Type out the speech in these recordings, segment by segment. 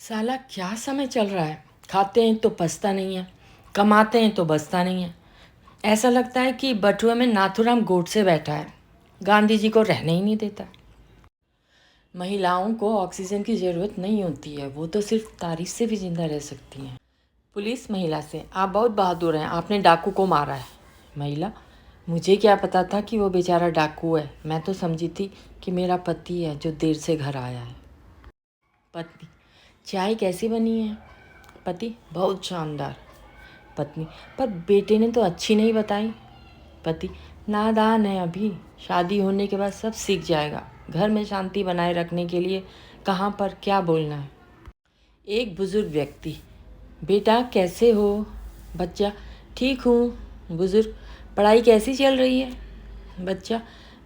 साला क्या समय चल रहा है। खाते हैं तो पछता नहीं है, कमाते हैं तो बचता नहीं है। ऐसा लगता है कि बटुए में नाथूराम गोडसे बैठा है, गांधी जी को रहने ही नहीं देता। महिलाओं को ऑक्सीजन की ज़रूरत नहीं होती है, वो तो सिर्फ तारीफ से भी जिंदा रह सकती हैं। पुलिस महिला से, आप बहुत बहादुर हैं, आपने डाकू को मारा है। महिला, मुझे क्या पता था कि वो बेचारा डाकू है, मैं तो समझी थी कि मेरा पति है जो देर से घर आया है। पत्नी, चाय कैसी बनी है? पति, बहुत शानदार। पत्नी, पर बेटे ने तो अच्छी नहीं बताई। पति, नादान है अभी, शादी होने के बाद सब सीख जाएगा। घर में शांति बनाए रखने के लिए कहाँ पर क्या बोलना है। एक बुजुर्ग व्यक्ति, बेटा कैसे हो? बच्चा, ठीक हूँ। बुजुर्ग, पढ़ाई कैसी चल रही है? बच्चा,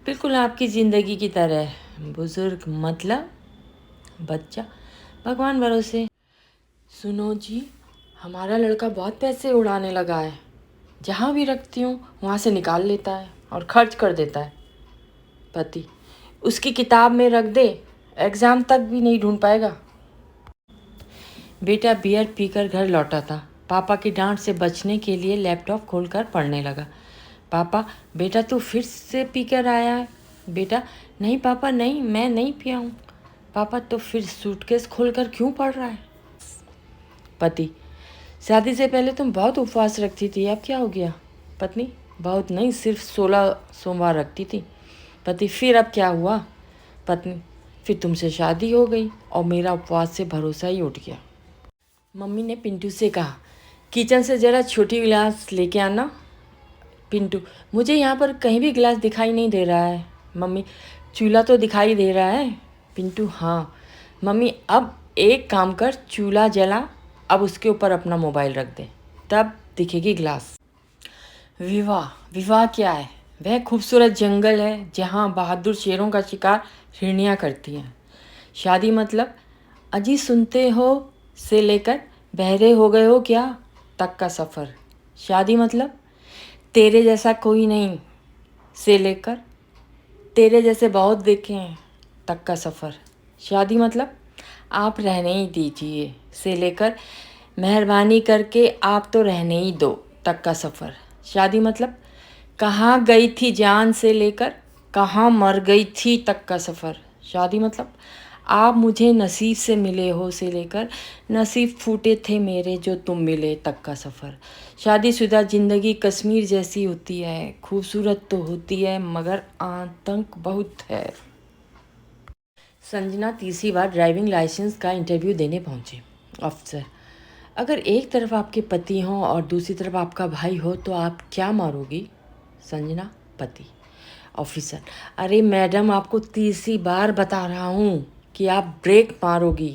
बिल्कुल आपकी ज़िंदगी की तरह। बुजुर्ग, मतलब? बच्चा, भगवान भरोसे। सुनो जी, हमारा लड़का बहुत पैसे उड़ाने लगा है, जहाँ भी रखती हूँ वहाँ से निकाल लेता है और खर्च कर देता है। पति, उसकी किताब में रख दे, एग्ज़ाम तक भी नहीं ढूंढ पाएगा। बेटा बियर पीकर घर लौटा था, पापा की डांट से बचने के लिए लैपटॉप खोलकर पढ़ने लगा। पापा, बेटा तू फिर से पीकर आया है? बेटा, नहीं पापा नहीं, मैं नहीं पिया हूँ। पापा, तो फिर सूटकेस खोलकर क्यों पढ़ रहा है? पति, शादी से पहले तुम बहुत उपवास रखती थी, अब क्या हो गया? पत्नी, बहुत नहीं, सिर्फ 16 सोमवार रखती थी। पति, फिर अब क्या हुआ? पत्नी, फिर तुमसे शादी हो गई और मेरा उपवास से भरोसा ही उठ गया। मम्मी ने पिंटू से कहा, किचन से ज़रा छोटी गिलास लेके आना। पिंटू, मुझे यहाँ पर कहीं भी गिलास दिखाई नहीं दे रहा है। मम्मी, चूल्हा तो दिखाई दे रहा है। पिंटू, हाँ। मम्मी, अब एक काम कर, चूल्हा जला, अब उसके ऊपर अपना मोबाइल रख दे, तब दिखेगी गिलास। विवाह, विवाह क्या है? वह खूबसूरत जंगल है जहाँ बहादुर शेरों का शिकार हिरनियाँ करती हैं। शादी मतलब, अजी सुनते हो से लेकर बहरे हो गए हो क्या तक का सफ़र। शादी मतलब, तेरे जैसा कोई नहीं से लेकर तेरे जैसे बहुत देखे हैं तक का सफ़र। शादी मतलब, आप रहने ही दीजिए से लेकर मेहरबानी करके आप तो रहने ही दो तक का सफ़र। शादी मतलब, कहाँ गई थी जान से लेकर कहाँ मर गई थी तक का सफ़र। शादी मतलब, आप मुझे नसीब से मिले हो से लेकर नसीब फूटे थे मेरे जो तुम मिले तक का सफ़र। शादीशुदा ज़िंदगी कश्मीर जैसी होती है, खूबसूरत तो होती है मगर आतंक बहुत है। संजना तीसरी बार ड्राइविंग लाइसेंस का इंटरव्यू देने पहुंचे। अफसर, अगर एक तरफ आपके पति हों और दूसरी तरफ आपका भाई हो तो आप क्या मारोगी? संजना, पति। ऑफिसर, अरे मैडम, आपको तीसरी बार बता रहा हूँ कि आप ब्रेक मारोगी।